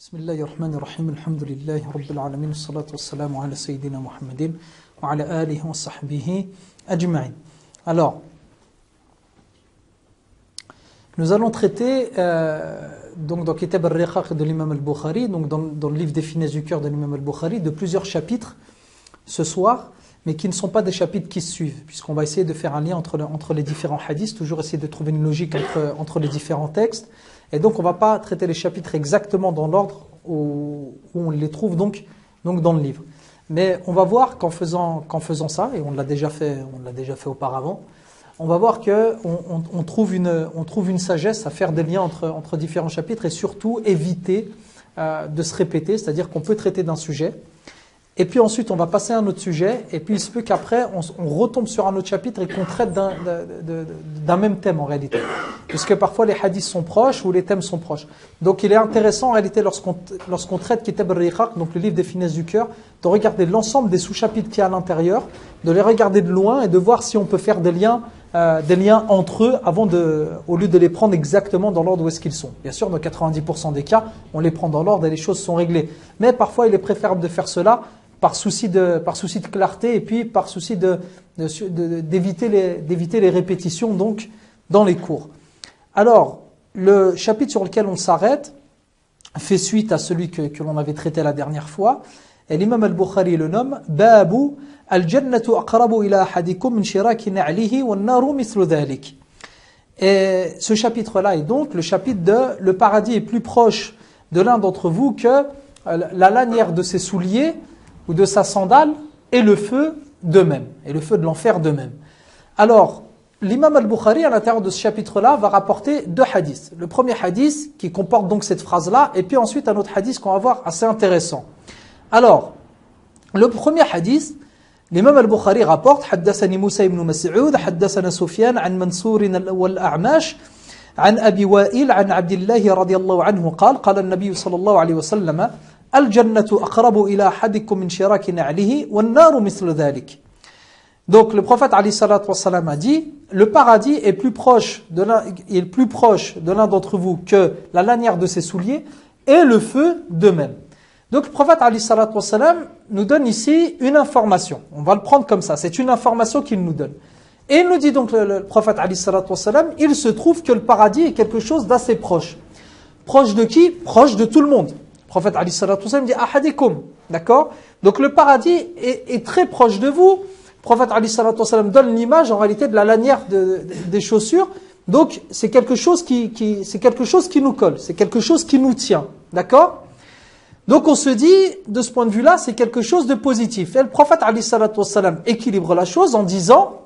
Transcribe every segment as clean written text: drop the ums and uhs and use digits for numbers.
Bismillahir Rahmanir Rahim, alhamdulillahi Rabbil Alamin, salatu wassalamu ala Sayyidina Muhammadin, wa ala alihi wa sahbihi ajma'in. Alors, nous allons traiter, donc dans Kitab al-Riqaq de l'imam al-Bukhari, donc dans le livre des finesses du cœur de l'imam al-Bukhari, de plusieurs chapitres ce soir, mais qui ne sont pas des chapitres qui se suivent, puisqu'on va essayer de faire un lien entre les différents hadiths, toujours essayer de trouver une logique entre les différents textes. Et donc on ne va pas traiter les chapitres exactement dans l'ordre où on les trouve donc dans le livre. Mais on va voir qu'en faisant ça, et on l'a déjà fait auparavant, on va voir qu'on trouve une sagesse à faire des liens entre différents chapitres et surtout éviter de se répéter, c'est-à-dire qu'on peut traiter d'un sujet, et puis ensuite on va passer à un autre sujet, et puis il se peut qu'après on retombe sur un autre chapitre et qu'on traite d'un même thème en réalité. Puisque parfois les hadiths sont proches ou les thèmes sont proches. Donc il est intéressant en réalité lorsqu'on traite Kitab al-Riqaq, donc le livre des finesses du cœur, de regarder l'ensemble des sous-chapitres qu'il y a à l'intérieur, de les regarder de loin et de voir si on peut faire des liens entre eux au lieu de les prendre exactement dans l'ordre où est-ce qu'ils sont. Bien sûr, dans 90% des cas, on les prend dans l'ordre et les choses sont réglées. Mais parfois il est préférable de faire cela par souci de clarté et puis par souci d'éviter les répétitions donc dans les cours. Alors, le chapitre sur lequel on s'arrête fait suite à celui que l'on avait traité la dernière fois. Et l'imam al-Bukhari le nomme « Babu al-jannatu aqrabu ila ahadikum min shiraki na'lihi wan naru mithlu dhalik ». Et ce chapitre-là est donc le chapitre de « Le paradis est plus proche de l'un d'entre vous que la lanière de ses souliers ou de sa sandale et le feu d'eux-mêmes, et le feu de l'enfer d'eux-mêmes ». Alors, l'imam al-Bukhari, à l'intérieur de ce chapitre-là, va rapporter deux hadiths. Le premier hadith, qui comporte donc cette phrase-là, et puis ensuite un autre hadith qu'on va voir assez intéressant. Alors, le premier hadith, l'imam al-Bukhari rapporte « Haddathani Musa ibn Mas'ud, haddathana Sufyan, an Mansour wal-A'mash, an Abi Wa'il, an Abdillahi radiyallahu anhu, qala al-Nabi sallallahu alayhi wa sallam, al-jannatu aqrabu ila ahadikum min shiraki na'lihi, wan-naru mithlu dhalik ». Donc le prophète Ali sallallahu alayhi wa sallam a dit, le paradis est plus proche de l'un d'entre vous que la lanière de ses souliers et le feu d'eux-mêmes. Donc le prophète Ali sallallahu alayhi wa sallam nous donne ici une information. On va le prendre comme ça, c'est une information qu'il nous donne. Et il nous dit donc le prophète Ali sallallahu alayhi wa sallam, il se trouve que le paradis est quelque chose d'assez proche. Proche de qui? Proche de tout le monde. Le prophète Ali sallallahu alayhi wa sallam dit ahadikum, d'accord? Donc le paradis est très proche de vous. Le prophète Ali sallallahu alayhi wa sallam donne l'image en réalité de la lanière des chaussures. Donc c'est quelque chose qui nous colle, c'est quelque chose qui nous tient, d'accord? Donc on se dit, de ce point de vue-là, c'est quelque chose de positif. Et le prophète Ali sallallahu alayhi wa sallam équilibre la chose en disant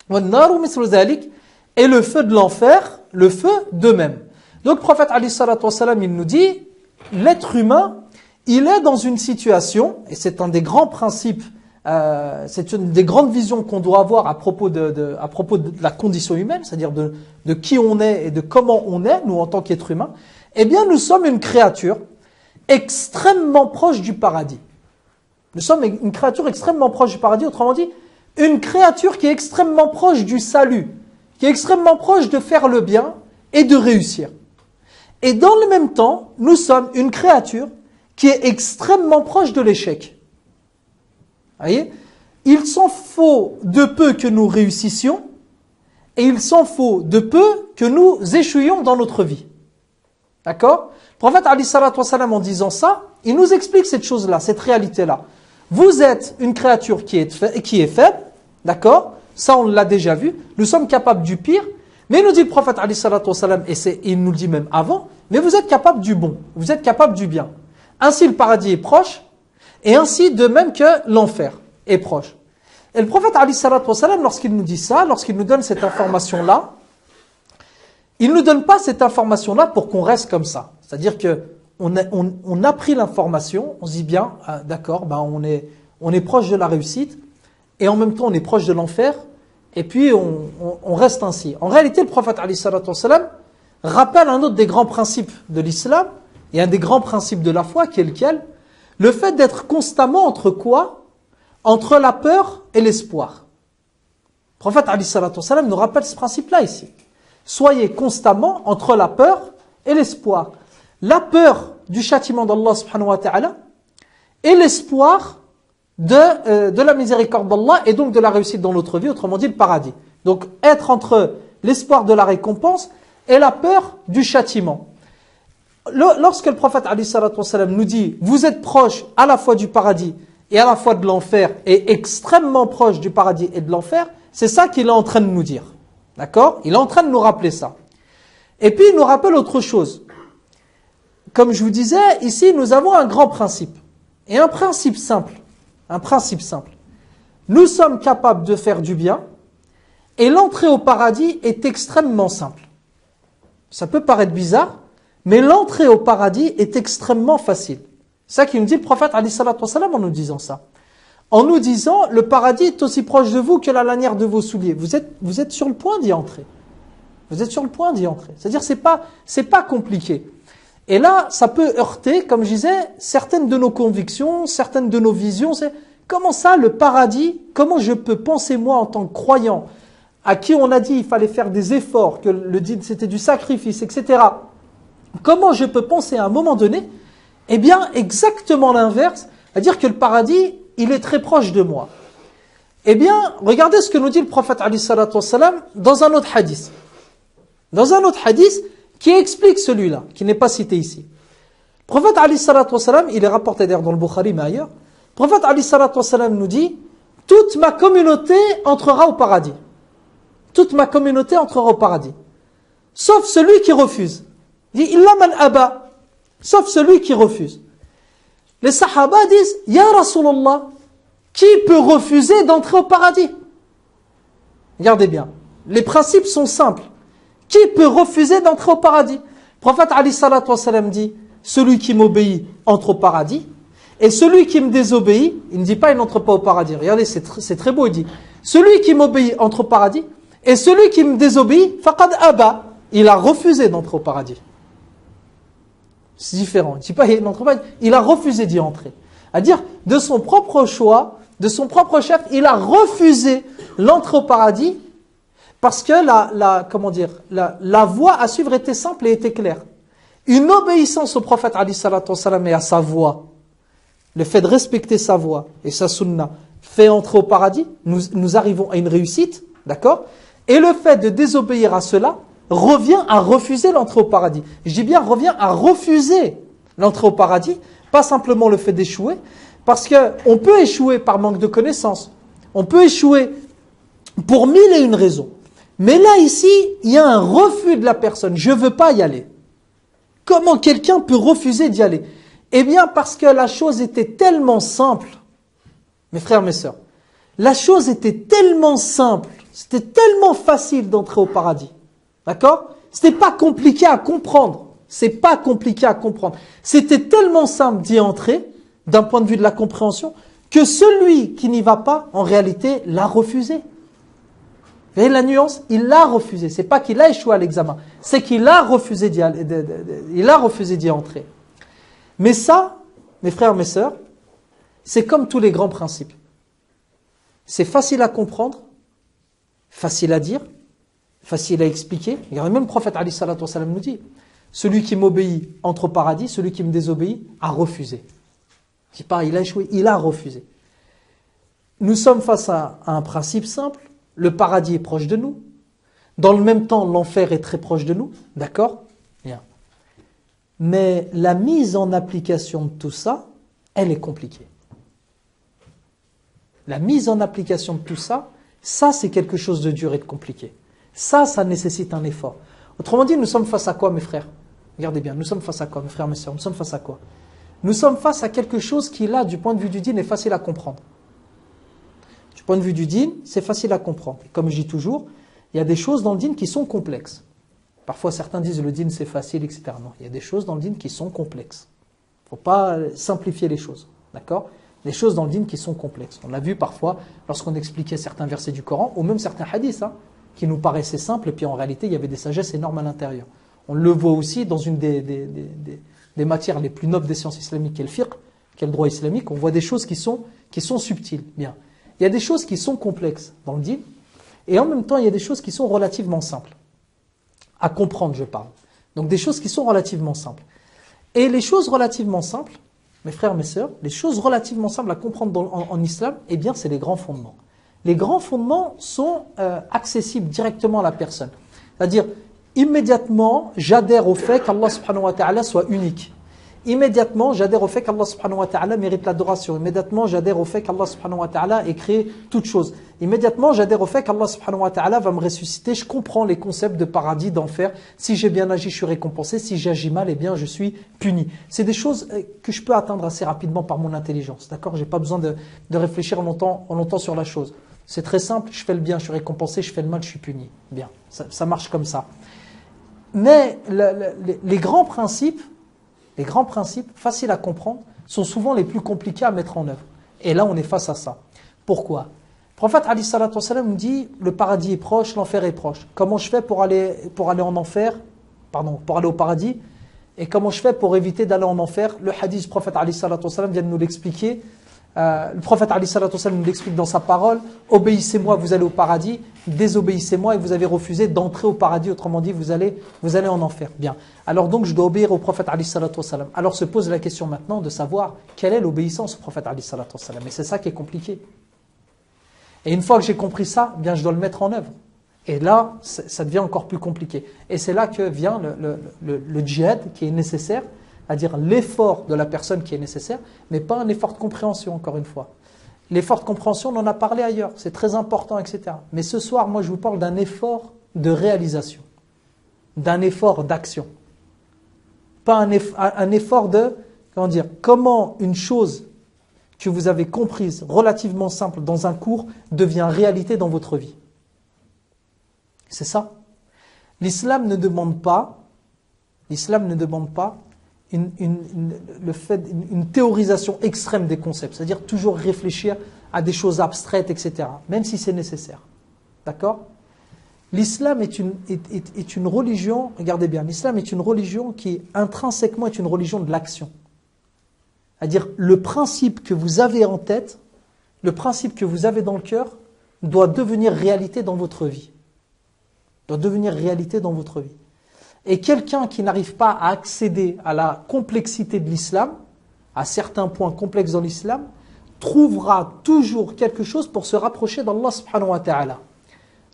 وَالنَّارُ مِثْلُ ذَلِكَ, et le feu de l'enfer, le feu d'eux-mêmes. Donc le prophète Ali sallallahu alayhi wa sallam, il nous dit, l'être humain, il est dans une situation, et c'est un des grands principes, c'est une des grandes visions qu'on doit avoir à propos de la condition humaine, c'est-à-dire de qui on est et de comment on est, nous en tant qu'être humain. Eh bien, nous sommes une créature extrêmement proche du paradis. Nous sommes une créature extrêmement proche du paradis, autrement dit, une créature qui est extrêmement proche du salut, qui est extrêmement proche de faire le bien et de réussir. Et dans le même temps, nous sommes une créature qui est extrêmement proche de l'échec. Vous voyez, il s'en faut de peu que nous réussissions et il s'en faut de peu que nous échouions dans notre vie. D'accord? Le prophète Ali sallallahu alayhi wa sallam, en disant ça, il nous explique cette chose-là, cette réalité-là. Vous êtes une créature qui est faible, d'accord? Ça, on l'a déjà vu. Nous sommes capables du pire. Mais il nous dit le prophète Ali sallallahu alayhi wa sallam, et il nous le dit même avant, mais vous êtes capable du bon, vous êtes capable du bien. Ainsi, le paradis est proche, et ainsi, de même que l'enfer est proche. Et le prophète Ali sallallahu alayhi wa sallam, lorsqu'il nous dit ça, lorsqu'il nous donne cette information-là, il ne nous donne pas cette information-là pour qu'on reste comme ça. C'est-à-dire qu'on a pris l'information, on se dit bien, d'accord, on est proche de la réussite, et en même temps on est proche de l'enfer, et puis on reste ainsi. En réalité, le prophète Ali sallallahu alayhi wa sallam rappelle un autre des grands principes de l'islam, et un des grands principes de la foi, qui est lequel? Le fait d'être constamment entre quoi? Entre la peur et l'espoir. Le prophète Ali sallallahu alayhi wa sallam nous rappelle ce principe-là ici. Soyez constamment entre la peur et l'espoir. La peur du châtiment d'Allah subhanahu wa ta'ala et l'espoir de la miséricorde d'Allah et donc de la réussite dans notre vie, autrement dit le paradis. Donc être entre l'espoir de la récompense et la peur du châtiment. Lorsque le prophète alayhi salatu wassalam nous dit « Vous êtes proche à la fois du paradis et à la fois de l'enfer et extrêmement proche du paradis et de l'enfer », c'est ça qu'il est en train de nous dire. D'accord? Il est en train de nous rappeler ça. Et puis il nous rappelle autre chose. Comme je vous disais, ici nous avons un grand principe. Et un principe simple. Un principe simple. Nous sommes capables de faire du bien et l'entrée au paradis est extrêmement simple. Ça peut paraître bizarre, mais l'entrée au paradis est extrêmement facile. C'est ça qu'il nous dit le prophète alayhi salatu wassalam en nous disant ça. En nous disant, le paradis est aussi proche de vous que la lanière de vos souliers. Vous êtes sur le point d'y entrer. Vous êtes sur le point d'y entrer. C'est-à-dire, c'est pas compliqué. Et là, ça peut heurter, comme je disais, certaines de nos convictions, certaines de nos visions. C'est comment ça, le paradis, comment je peux penser moi en tant que croyant, à qui on a dit il fallait faire des efforts, que le dîn c'était du sacrifice, etc. Comment je peux penser à un moment donné, eh bien, exactement l'inverse, c'est-à-dire que le paradis, il est très proche de moi. Eh bien, regardez ce que nous dit le prophète alayhi salatu wassalam dans un autre hadith. Dans un autre hadith qui explique celui-là, qui n'est pas cité ici. Le prophète alayhi salatu wassalam, il est rapporté d'ailleurs dans le Bukhari, mais ailleurs. Le prophète alayhi salatu wassalam nous dit « Toute ma communauté entrera au paradis. Toute ma communauté entrera au paradis. Sauf celui qui refuse. » Il dit « Illa man aba. » Sauf celui qui refuse. Les sahaba disent « Ya Rasulallah, qui peut refuser d'entrer au paradis ?» Regardez bien, les principes sont simples. Qui peut refuser d'entrer au paradis? Le prophète alayhi salatu wassalam dit « Celui qui m'obéit entre au paradis, et celui qui me désobéit, il ne dit pas il n'entre pas au paradis. » Regardez, c'est très beau, il dit « Celui qui m'obéit entre au paradis, et celui qui me désobéit, faqad aba. » Il a refusé d'entrer au paradis. C'est différent. Il ne dit pas il n'entre pas, il a refusé d'y entrer. C'est-à-dire, de son propre choix, de son propre chef, il a refusé l'entrée au paradis parce que la voie à suivre était simple et était claire. Une obéissance au prophète alayhi salatu wassalam et à sa voie, le fait de respecter sa voie et sa sunna, fait entrer au paradis, nous arrivons à une réussite, d'accord? Et le fait de désobéir à cela revient à refuser l'entrée au paradis. Je dis bien revient à refuser l'entrée au paradis, pas simplement le fait d'échouer, parce qu'on peut échouer par manque de connaissances, on peut échouer pour mille et une raisons. Mais là, ici, il y a un refus de la personne. Je ne veux pas y aller. Comment quelqu'un peut refuser d'y aller? Eh bien, parce que la chose était tellement simple. Mes frères, mes sœurs, la chose était tellement simple, c'était tellement facile d'entrer au paradis. D'accord? C'était pas compliqué à comprendre. C'est pas compliqué à comprendre. C'était tellement simple d'y entrer, d'un point de vue de la compréhension, que celui qui n'y va pas, en réalité, l'a refusé. Vous voyez la nuance? Il l'a refusé. C'est pas qu'il a échoué à l'examen. C'est qu'il a refusé d'y aller, il a refusé d'y entrer. Mais ça, mes frères, mes sœurs, c'est comme tous les grands principes. C'est facile à comprendre, facile à dire, facile à expliquer. Regardez, même le prophète alayhi salatu wassalam nous dit, celui qui m'obéit entre au paradis, celui qui me désobéit a refusé. Je dis pas, il a échoué, il a refusé. Nous sommes face à un principe simple. Le paradis est proche de nous. Dans le même temps, l'enfer est très proche de nous. D'accord? Bien. Mais la mise en application de tout ça, elle est compliquée. La mise en application de tout ça, ça c'est quelque chose de dur et de compliqué. Ça nécessite un effort. Autrement dit, nous sommes face à quoi, mes frères? Regardez bien, nous sommes face à quoi, mes frères, mes sœurs? Nous sommes face à quoi? Nous sommes face à quelque chose qui, là, du point de vue du dîn, est facile à comprendre. Du point de vue du dîn, c'est facile à comprendre. Comme je dis toujours, il y a des choses dans le dîn qui sont complexes. Parfois, certains disent le dîn c'est facile, etc. Non, il y a des choses dans le dîn qui sont complexes. Il ne faut pas simplifier les choses. D'accord? Des choses dans le dîn qui sont complexes. On l'a vu parfois lorsqu'on expliquait certains versets du Coran, ou même certains hadiths, qui nous paraissaient simples, et puis en réalité, il y avait des sagesses énormes à l'intérieur. On le voit aussi dans une des matières les plus nobles des sciences islamiques, qui est le fiqh, qui est le droit islamique. On voit des choses qui sont subtiles. Bien. Il y a des choses qui sont complexes dans le dîn, et en même temps, il y a des choses qui sont relativement simples. À comprendre, je parle. Donc des choses qui sont relativement simples. Et les choses relativement simples, mes frères, mes sœurs, les choses relativement simples à comprendre en islam, eh bien, c'est les grands fondements. Les grands fondements sont accessibles directement à la personne. C'est-à-dire, immédiatement, j'adhère au fait qu'Allah subhanahu wa ta'ala soit unique. Immédiatement, j'adhère au fait qu'Allah subhanahu wa ta'ala mérite l'adoration. Immédiatement, j'adhère au fait qu'Allah subhanahu wa ta'ala ait créé toutes choses. Immédiatement, j'adhère au fait qu'Allah subhanahu wa ta'ala va me ressusciter. Je comprends les concepts de paradis, d'enfer. Si j'ai bien agi, je suis récompensé. Si j'agis mal, eh bien, je suis puni. C'est des choses que je peux atteindre assez rapidement par mon intelligence. D'accord ? J'ai pas besoin de réfléchir longtemps sur la chose. C'est très simple. Je fais le bien, je suis récompensé. Je fais le mal, je suis puni. Bien. Ça marche comme ça. Mais les grands principes, faciles à comprendre, sont souvent les plus compliqués à mettre en œuvre. Et là, on est face à ça. Pourquoi ? Le prophète Ali sallallahu alayhi wa sallam nous dit, le paradis est proche, l'enfer est proche. Comment je fais pour aller en enfer ? Pour aller au paradis ? Et comment je fais pour éviter d'aller en enfer ? Le hadith du prophète Ali sallallahu alayhi wa sallam vient de nous l'expliquer. Le prophète Ali sallallahu alayhi wa sallam nous l'explique dans sa parole. Obéissez-moi, vous allez au paradis. Désobéissez-moi et vous avez refusé d'entrer au paradis. Autrement dit, vous allez en enfer. Bien. Alors donc, je dois obéir au prophète Ali sallallahu alayhi wa sallam. Alors se pose la question maintenant de savoir quelle est l'obéissance au prophète Ali sallallahu alayhi wa sallam. Et c'est ça qui est compliqué. Et une fois que j'ai compris ça, bien, je dois le mettre en œuvre. Et là, ça devient encore plus compliqué. Et c'est là que vient le djihad qui est nécessaire, c'est-à-dire l'effort de la personne qui est nécessaire, mais pas un effort de compréhension, encore une fois. L'effort de compréhension, on en a parlé ailleurs, c'est très important, etc. Mais ce soir, moi, je vous parle d'un effort de réalisation, d'un effort d'action. Pas un effort de, comment une chose que vous avez comprise, relativement simple dans un cours, devient réalité dans votre vie. C'est ça. L'islam ne demande pas une théorisation extrême des concepts, c'est-à-dire toujours réfléchir à des choses abstraites, etc., même si c'est nécessaire. D'accord ? L'islam est une religion, regardez bien, l'islam est une religion qui intrinsèquement est une religion de l'action. C'est-à-dire le principe que vous avez en tête, le principe que vous avez dans le cœur, doit devenir réalité dans votre vie. Doit devenir réalité dans votre vie. Et quelqu'un qui n'arrive pas à accéder à la complexité de l'islam, à certains points complexes dans l'islam, trouvera toujours quelque chose pour se rapprocher d'Allah subhanahu wa ta'ala.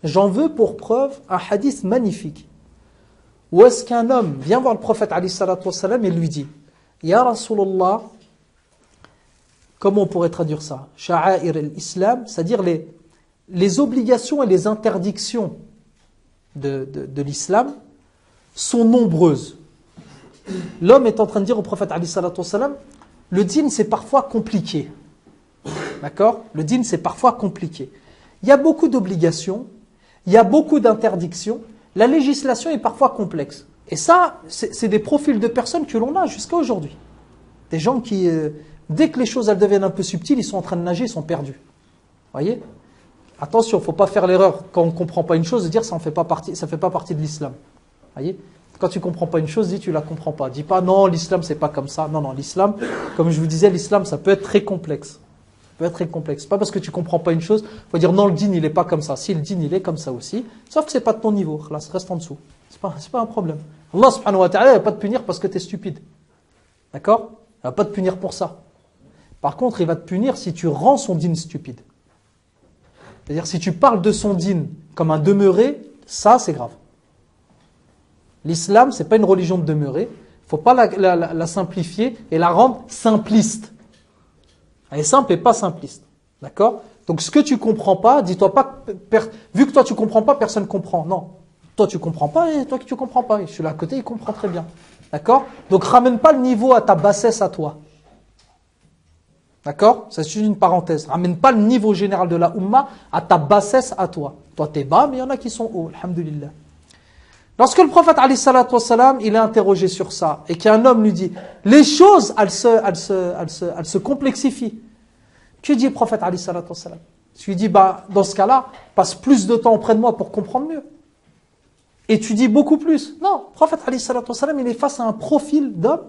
J'en veux pour preuve un hadith magnifique. Où est-ce qu'un homme vient voir le prophète alayhi salatu wassalam et lui dit « Ya Rasulallah » comment on pourrait traduire ça ? « Sha'air al-Islam » c'est-à-dire les obligations et les interdictions de l'islam sont nombreuses. L'homme est en train de dire au prophète alayhi salatu wassalam, le dîn c'est parfois compliqué. D'accord ? Le dîn c'est parfois compliqué. Il y a beaucoup d'obligations, il y a beaucoup d'interdictions, la législation est parfois complexe. Et ça, c'est des profils de personnes que l'on a jusqu'à aujourd'hui. Des gens qui, dès que les choses elles deviennent un peu subtiles, ils sont en train de nager, ils sont perdus. Voyez ? Attention, il ne faut pas faire l'erreur quand on ne comprend pas une chose de dire ça ne fait pas partie de l'islam. Voyez ? Quand tu ne comprends pas une chose, dis tu ne la comprends pas. Dis pas non, l'islam c'est pas comme ça. Non, l'islam, comme je vous disais, l'islam ça peut être très complexe. Ça peut être très complexe. Pas parce que tu ne comprends pas une chose, il faut dire non, le dîn il n'est pas comme ça. Si le dîn il est comme ça aussi, sauf que ce n'est pas de ton niveau, là, ça reste en dessous. C'est pas un problème. Allah subhanahu wa ta'ala ne va pas te punir parce que tu es stupide. D'accord ? Il ne va pas te punir pour ça. Par contre, il va te punir si tu rends son dîn stupide. C'est-à-dire si tu parles de son dîn comme un demeuré, ça c'est grave. L'islam, ce n'est pas une religion de demeurer. Il ne faut pas la simplifier et la rendre simpliste. Elle est simple et pas simpliste. D'accord ? Donc ce que tu ne comprends pas, dis-toi pas, vu que toi tu ne comprends pas, personne ne comprend. Non. Toi tu ne comprends pas et toi que tu ne comprends pas. Et je suis là à côté, il comprend très bien. D'accord ? Donc ramène pas le niveau à ta bassesse à toi. D'accord ? C'est juste une parenthèse. Ramène pas le niveau général de la Ummah à ta bassesse à toi. Toi t'es bas, mais il y en a qui sont hauts. Alhamdulillah. Lorsque le prophète alayhi salatu wassalam, il est interrogé sur ça, et qu'un homme lui dit, les choses, elles se complexifient. Que dit le prophète alayhi salatu wassalam ? Tu lui dis, dans ce cas-là, passe plus de temps auprès de moi pour comprendre mieux. Et tu dis beaucoup plus. Non, le prophète alayhi salatu wassalam, il est face à un profil d'homme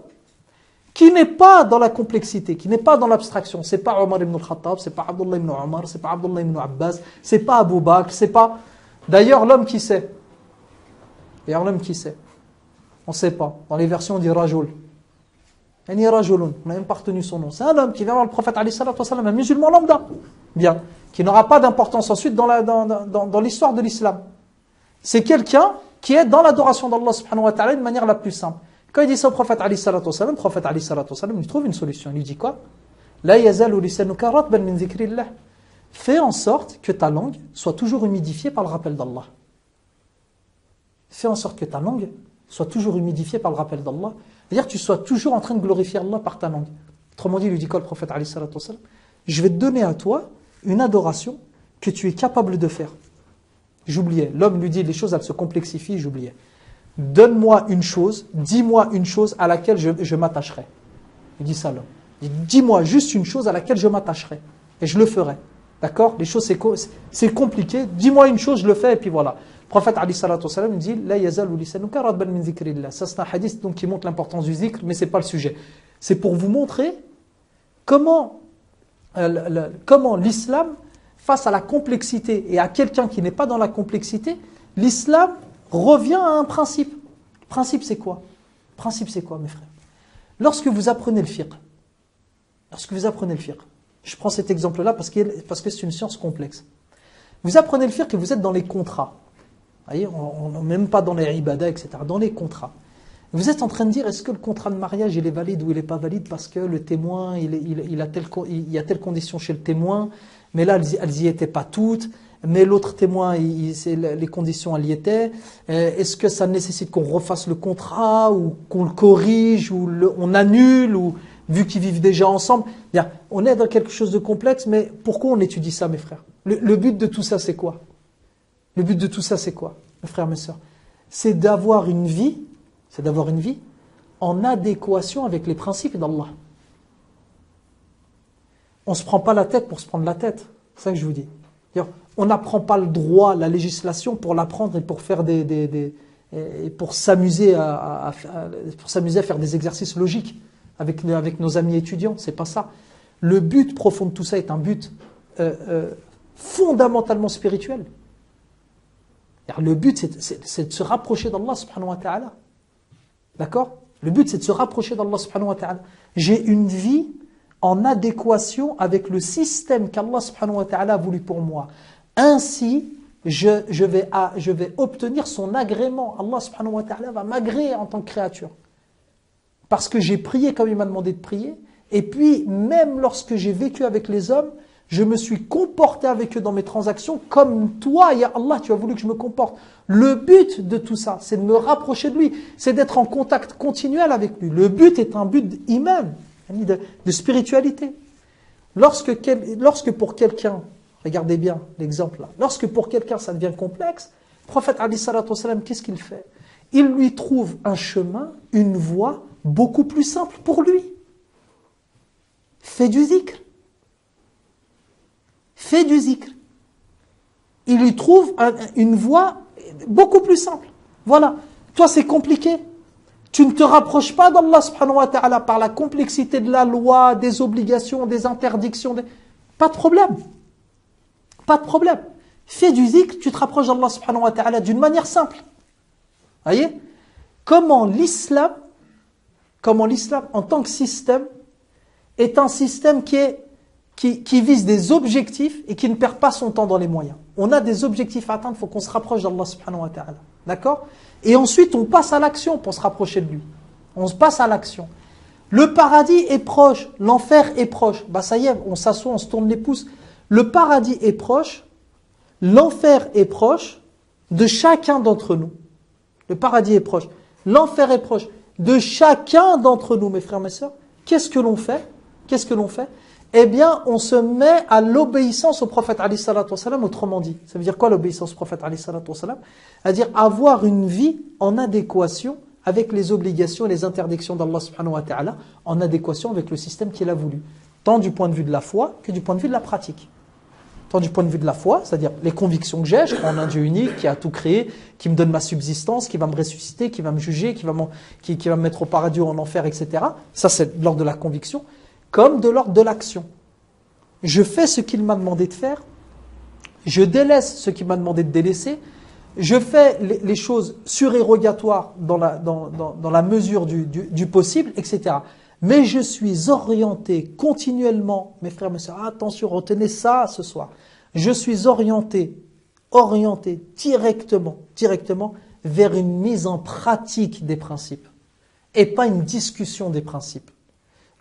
qui n'est pas dans la complexité, qui n'est pas dans l'abstraction. C'est pas Omar ibn al-Khattab, c'est pas Abdullah ibn Omar, c'est pas Abdullah ibn Abbas, c'est pas Abu Bakr, c'est pas... D'ailleurs, l'homme qui sait. On ne sait pas. Dans les versions, on dit Rajoul. Yani rajulun, on n'a même pas retenu son nom. C'est un homme qui vient voir le prophète alayhi salatu wasalam, un musulman lambda. Bien. Qui n'aura pas d'importance ensuite dans l'histoire de l'islam. C'est quelqu'un qui est dans l'adoration d'Allah subhanahu wa ta'ala de manière la plus simple. Quand il dit ça au prophète alayhi salatu wasalam, le prophète alayhi salatu wasalam, il trouve une solution. Il lui dit quoi? La yazalu lisanuka ratban min dhikrillah. Fais en sorte que ta langue soit toujours humidifiée par le rappel d'Allah. Fais en sorte que ta langue soit toujours humidifiée par le rappel d'Allah. C'est-à-dire que tu sois toujours en train de glorifier Allah par ta langue. Autrement dit, il lui dit quoi le prophète alayhi salatu wasalam? Je vais te donner à toi une adoration que tu es capable de faire. J'oubliais. L'homme lui dit les choses, elles se complexifient, j'oubliais. Donne-moi une chose, dis-moi une chose à laquelle je m'attacherai. Il dit ça l'homme. Il dit, dis-moi juste une chose à laquelle je m'attacherai. Et je le ferai. D'accord? Les choses, c'est compliqué. Dis-moi une chose, je le fais, et puis voilà. Le prophète alayhi salatu wasalam dit la yazalu lisanuka radban min zikrillah. Ça c'est un hadith donc, qui montre l'importance du zikr, mais ce n'est pas le sujet. C'est pour vous montrer comment l'islam, face à la complexité et à quelqu'un qui n'est pas dans la complexité, l'islam revient à un principe. Le principe c'est quoi? Le principe c'est quoi mes frères? Lorsque vous apprenez le fiqh, je prends cet exemple-là parce que c'est une science complexe. Vous apprenez le fiqh et vous êtes dans les contrats. Vous voyez, on n'est même pas dans les ibadah, etc. Dans les contrats. Vous êtes en train de dire, est-ce que le contrat de mariage il est valide ou il n'est pas valide parce que le témoin, il y a telle condition chez le témoin, mais là, elles n'y étaient pas toutes, mais l'autre témoin, les conditions, elles y étaient. Est-ce que ça nécessite qu'on refasse le contrat ou qu'on le corrige ou on annule ou vu qu'ils vivent déjà ensemble? Bien, on est dans quelque chose de complexe, mais pourquoi on étudie ça, mes frères? Le but de tout ça, c'est quoi? Le but de tout ça, c'est quoi, mes frères, mes sœurs? C'est d'avoir une vie en adéquation avec les principes d'Allah. On ne se prend pas la tête pour se prendre la tête. C'est ça que je vous dis. On n'apprend pas le droit, la législation pour l'apprendre et pour faire pour s'amuser à faire des exercices logiques avec nos amis étudiants. C'est pas ça. Le but profond de tout ça est un but fondamentalement spirituel. Le but, c'est de se rapprocher d'Allah subhanahu wa ta'ala. D'accord? Le but, c'est de se rapprocher d'Allah subhanahu wa ta'ala. J'ai une vie en adéquation avec le système qu'Allah subhanahu wa ta'ala a voulu pour moi. Ainsi, je vais obtenir son agrément. Allah subhanahu wa ta'ala va m'agréer en tant que créature. Parce que j'ai prié comme il m'a demandé de prier. Et puis, même lorsque j'ai vécu avec les hommes, je me suis comporté avec eux dans mes transactions comme toi, ya Allah, tu as voulu que je me comporte. Le but de tout ça, c'est de me rapprocher de lui, c'est d'être en contact continuel avec lui. Le but est un but d'iman, de spiritualité. Lorsque pour quelqu'un, regardez bien l'exemple là, lorsque pour quelqu'un ça devient complexe, le prophète alayhi salatu wasalam, qu'est-ce qu'il fait? Il lui trouve un chemin, une voie beaucoup plus simple pour lui. Fais du zikr. Fais du zikr. Il lui trouve une voie beaucoup plus simple. Voilà. Toi, c'est compliqué. Tu ne te rapproches pas d'Allah subhanahu wa ta'ala par la complexité de la loi, des obligations, des interdictions. Pas de problème. Pas de problème. Fais du zikr, tu te rapproches d'Allah subhanahu wa ta'ala d'une manière simple. Voyez? Comment l'islam, en tant que système, est un système qui vise des objectifs et qui ne perd pas son temps dans les moyens. On a des objectifs à atteindre, il faut qu'on se rapproche d'Allah subhanahu wa ta'ala. D'accord? Et ensuite, on passe à l'action pour se rapprocher de lui. On se passe à l'action. Le paradis est proche, l'enfer est proche. Bah ça y est, on s'assoit, on se tourne les pouces. Le paradis est proche, l'enfer est proche de chacun d'entre nous. Le paradis est proche, l'enfer est proche de chacun d'entre nous, mes frères, mes sœurs. Qu'est-ce que l'on fait? Eh bien, on se met à l'obéissance au prophète alayhi salatu wasalam, autrement dit. Ça veut dire quoi l'obéissance au prophète alayhi salatu wasalam? C'est-à-dire avoir une vie en adéquation avec les obligations et les interdictions d'Allah subhanahu wa ta'ala, en adéquation avec le système qu'il a voulu. Tant du point de vue de la foi que du point de vue de la pratique. Tant du point de vue de la foi, c'est-à-dire les convictions que j'ai, je crois en un Dieu unique qui a tout créé, qui me donne ma subsistance, qui va me ressusciter, qui va me juger, qui va me mettre au paradis ou en enfer, etc. Ça, c'est de l'ordre de la conviction, comme de l'ordre de l'action. Je fais ce qu'il m'a demandé de faire, je délaisse ce qu'il m'a demandé de délaisser, je fais les choses surérogatoires dans la mesure du possible, etc. Mais je suis orienté continuellement, mes frères, mes sœurs, attention, retenez ça ce soir. Je suis orienté directement vers une mise en pratique des principes et pas une discussion des principes.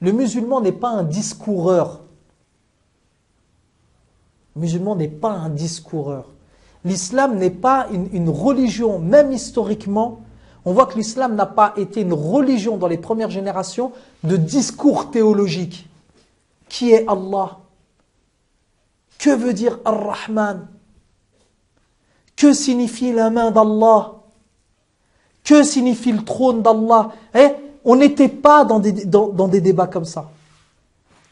Le musulman n'est pas un discoureur. Le musulman n'est pas un discoureur. L'islam n'est pas une religion, même historiquement. On voit que l'islam n'a pas été une religion dans les premières générations de discours théologiques. Qui est Allah? Que veut dire Ar-Rahman? Que signifie la main d'Allah? Que signifie le trône d'Allah? On n'était pas dans des débats comme ça.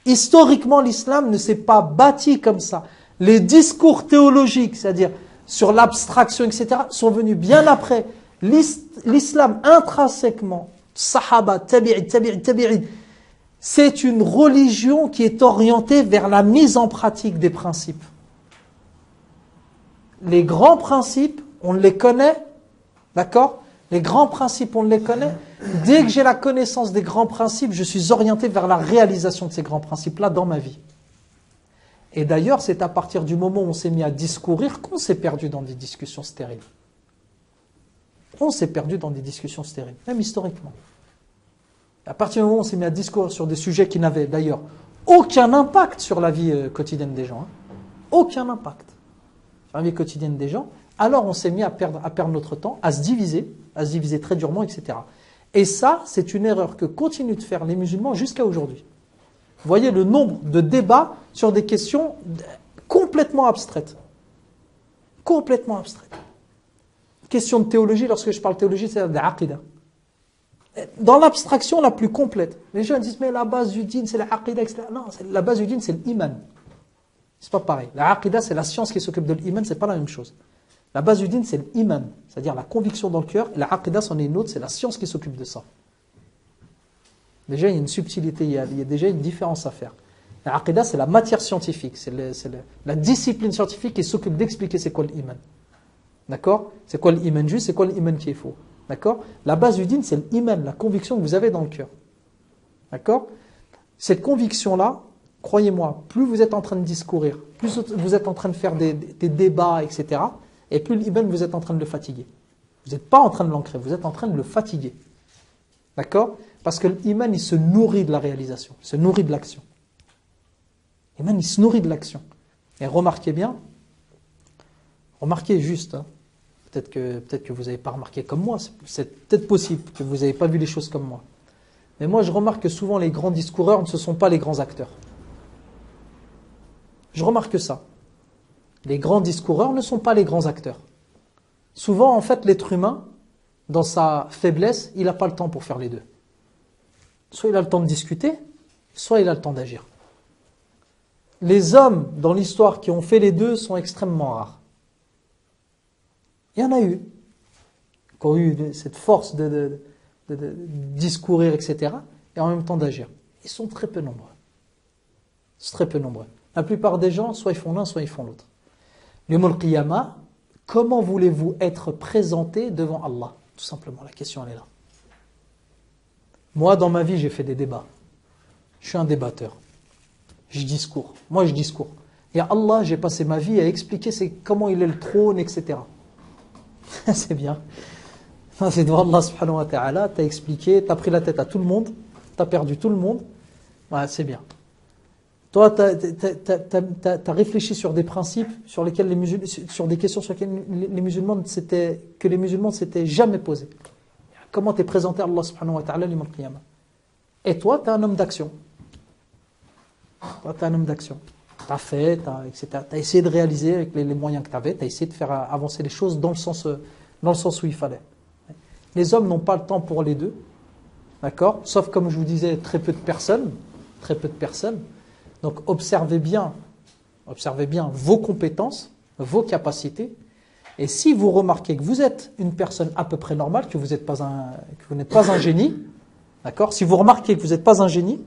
Historiquement, l'islam ne s'est pas bâti comme ça. Les discours théologiques, c'est-à-dire sur l'abstraction, etc., sont venus bien après. L'islam, intrinsèquement, Sahaba, Tabi'id, c'est une religion qui est orientée vers la mise en pratique des principes. Les grands principes, on les connaît, d'accord? Les grands principes, on les connaît. Dès que j'ai la connaissance des grands principes, je suis orienté vers la réalisation de ces grands principes-là dans ma vie. Et d'ailleurs, c'est à partir du moment où on s'est mis à discourir qu'on s'est perdu dans des discussions stériles. On s'est perdu dans des discussions stériles, même historiquement. À partir du moment où on s'est mis à discourir sur des sujets qui n'avaient d'ailleurs aucun impact sur la vie quotidienne des gens, aucun impact sur la vie quotidienne des gens, alors on s'est mis à perdre notre temps, à se diviser très durement, etc. Et ça, c'est une erreur que continuent de faire les musulmans jusqu'à aujourd'hui. Vous voyez le nombre de débats sur des questions complètement abstraites. Complètement abstraites. Question de théologie, lorsque je parle de théologie, c'est de l'aqidah. Dans l'abstraction la plus complète. Les gens disent, mais la base du dîn, c'est l'aqidah, etc. Non, la base du dîn, c'est l'iman. C'est pas pareil. L'aqidah, c'est la science qui s'occupe de l'iman, c'est pas la même chose. La base du dîn, c'est l'iman, c'est-à-dire la conviction dans le cœur. Et l'aqidah, c'en est une autre, c'est la science qui s'occupe de ça. Déjà, il y a une subtilité, il y a déjà une différence à faire. L'aqidah, c'est la matière scientifique, c'est la discipline scientifique qui s'occupe d'expliquer c'est quoi l'iman. D'accord? C'est quoi l'iman juste, c'est quoi l'iman qui est faux. D'accord? La base du dîn, c'est l'iman, la conviction que vous avez dans le cœur. D'accord? Cette conviction-là, croyez-moi, plus vous êtes en train de discourir, plus vous êtes en train de faire des débats, etc., et plus l'iman, vous êtes en train de le fatiguer. Vous n'êtes pas en train de l'ancrer, vous êtes en train de le fatiguer. D'accord? Parce que l'iman, il se nourrit de la réalisation, il se nourrit de l'action. L'iman, il se nourrit de l'action. Et remarquez bien, remarquez juste, hein, peut-être que vous n'avez pas remarqué comme moi, c'est peut-être possible que vous n'avez pas vu les choses comme moi. Mais moi, je remarque que souvent, les grands discoureurs ne sont pas les grands acteurs. Je remarque ça. Les grands discoureurs ne sont pas les grands acteurs. Souvent, en fait, l'être humain, dans sa faiblesse, il n'a pas le temps pour faire les deux. Soit il a le temps de discuter, soit il a le temps d'agir. Les hommes dans l'histoire qui ont fait les deux sont extrêmement rares. Il y en a eu, qui ont eu cette force de discourir, etc., et en même temps d'agir. Ils sont très peu nombreux. C'est très peu nombreux. La plupart des gens, soit ils font l'un, soit ils font l'autre. Le Yawm al-Qiyamah, comment voulez-vous être présenté devant Allah? Tout simplement, la question elle est là. Moi, dans ma vie, j'ai fait des débats. Je suis un débatteur. Je discours. Moi, je discours. Et à Allah, j'ai passé ma vie à expliquer comment il est le trône, etc. C'est bien. C'est devant Allah subhanahu wa ta'ala, t'as expliqué, t'as pris la tête à tout le monde, t'as perdu tout le monde. Ouais, c'est bien. Toi, t'as réfléchi sur des principes sur lesquels sur des questions sur lesquelles les musulmans ne s'étaient jamais posés. Comment t'es présenté à Allah subhanahu wa ta'ala l'Yawm al-Qiyamah. Et toi, t'es un homme d'action. Toi, t'es un homme d'action. T'as fait, etc. T'as essayé de réaliser avec les moyens que t'avais, t'as essayé de faire avancer les choses dans le sens où il fallait. Les hommes n'ont pas le temps pour les deux. D'accord? Sauf, comme je vous disais, très peu de personnes. Très peu de personnes. Donc, observez bien vos compétences, vos capacités. Et si vous remarquez que vous êtes une personne à peu près normale, que vous n'êtes pas un génie, d'accord? Si vous remarquez que vous n'êtes pas un génie,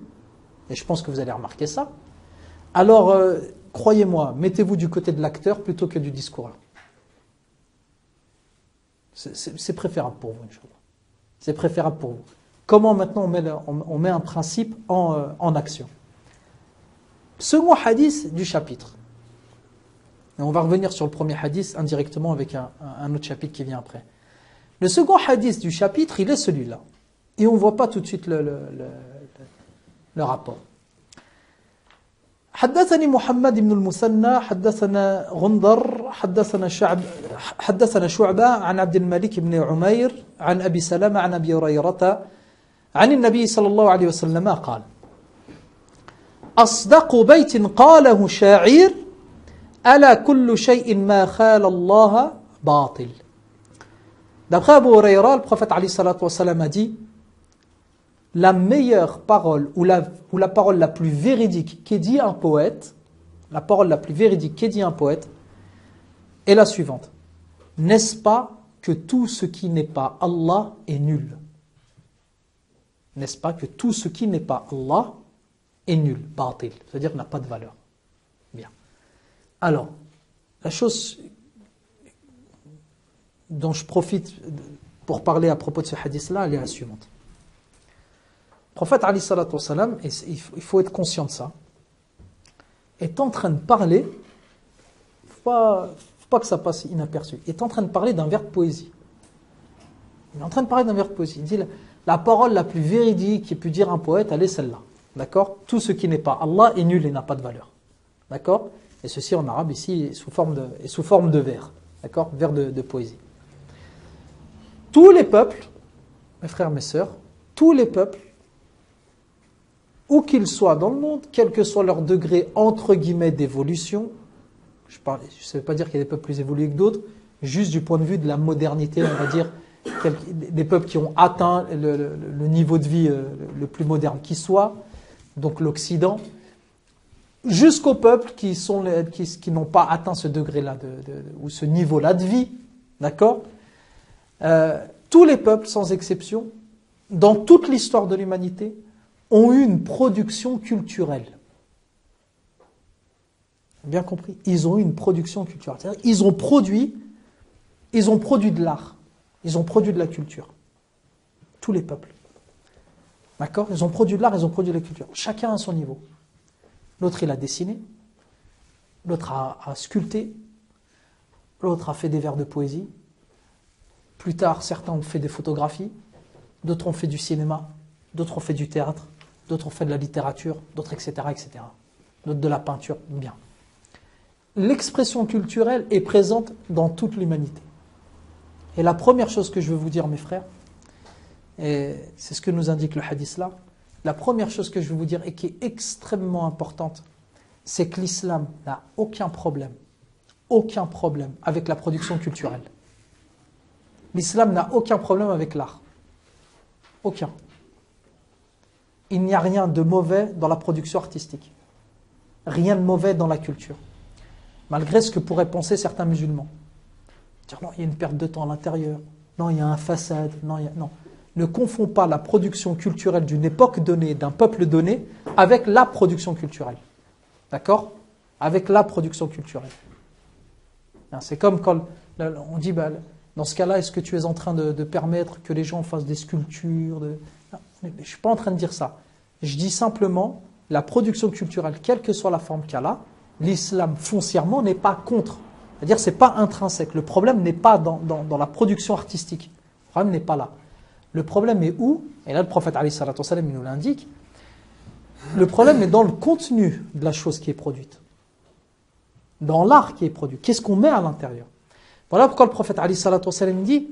et je pense que vous allez remarquer ça, alors, croyez-moi, mettez-vous du côté de l'acteur plutôt que du discoureur. C'est préférable pour vous, Inch'Allah. C'est préférable pour vous. comment maintenant on met un principe en action. Second hadith du chapitre. Et on va revenir sur le premier hadith indirectement avec un autre chapitre qui vient après. Le second hadith du chapitre, il est celui-là. Et on ne voit pas tout de suite le rapport. حدثني محمد بن المثنى حدثنا غندر حدثنا شعبة عن عبد الملك بن عمير عن أبي سلمة عن أبي هريرة عن النبي صلى الله عليه وسلم قال أصدق بيت قاله شاعر ألا كل شيء ما خال الله باطل. D'après Abu Huraira, le prophète alayhi salatu wa salam a dit la meilleure parole ou la parole la plus véridique qu'ait dit un poète, la parole la plus véridique qu'ait dit un poète est la suivante. N'est-ce pas que tout ce qui n'est pas Allah est nul? N'est-ce pas que tout ce qui n'est pas Allah est nul, batil, c'est-à-dire n'a pas de valeur. Bien. Alors, la chose dont je profite pour parler à propos de ce hadith-là, elle est la suivante. Le prophète, alayhi salatu wa salam, et il faut être conscient de ça, est en train de parler, il ne faut pas que ça passe inaperçu, il est en train de parler d'un vers de poésie. Il est en train de parler d'un vers de poésie. Il dit la parole la plus véridique qu'ait pu dire un poète, elle est celle-là. D'accord? Tout ce qui n'est pas Allah est nul et n'a pas de valeur. D'accord? Et ceci en arabe ici est sous forme de vers. D'accord? Vers de poésie. Tous les peuples, mes frères, mes sœurs, tous les peuples, où qu'ils soient dans le monde, quel que soit leur degré entre guillemets d'évolution, je ne veux pas dire qu'il y a des peuples plus évolués que d'autres, juste du point de vue de la modernité, on va dire, des peuples qui ont atteint le niveau de vie le plus moderne qui soit, donc l'Occident, jusqu'aux peuples qui n'ont pas atteint ce degré-là ou ce niveau-là de vie, d'accord? Tous les peuples, sans exception, dans toute l'histoire de l'humanité, ont eu une production culturelle. Bien compris? Ils ont eu une production culturelle. C'est-à-dire, ils ont produit de l'art. Ils ont produit de la culture. Tous les peuples. D'accord? Ils ont produit de l'art, ils ont produit de la culture. Chacun à son niveau. L'autre, il a dessiné. L'autre a sculpté. L'autre a fait des vers de poésie. Plus tard, certains ont fait des photographies. D'autres ont fait du cinéma. D'autres ont fait du théâtre. D'autres ont fait de la littérature. D'autres, etc., etc. D'autres de la peinture. Bien. L'expression culturelle est présente dans toute l'humanité. Et la première chose que je veux vous dire, mes frères, et c'est ce que nous indique le hadith là, la première chose que je veux vous dire et qui est extrêmement importante, c'est que l'islam n'a aucun problème avec la production culturelle. L'islam n'a aucun problème avec l'art. Aucun. Il n'y a rien de mauvais dans la production artistique. Rien de mauvais dans la culture. Malgré ce que pourraient penser certains musulmans. Dire non, il y a une perte de temps à l'intérieur. Non, il y a un façade. Non. Ne confond pas la production culturelle d'une époque donnée, d'un peuple donné, avec la production culturelle. D'accord? Avec la production culturelle. C'est comme quand on dit, dans ce cas-là, est-ce que tu es en train de permettre que les gens fassent des sculptures Non, je ne suis pas en train de dire ça. Je dis simplement, la production culturelle, quelle que soit la forme qu'elle a, l'islam foncièrement n'est pas contre. C'est-à-dire que ce n'est pas intrinsèque. Le problème n'est pas dans la production artistique. Le problème n'est pas là. Le problème est où? Et là, le prophète alayhi salatu wa salam, il nous l'indique. Le problème est dans le contenu de la chose qui est produite. Dans l'art qui est produit. Qu'est-ce qu'on met à l'intérieur? Voilà pourquoi le prophète alayhi salatu wa salam dit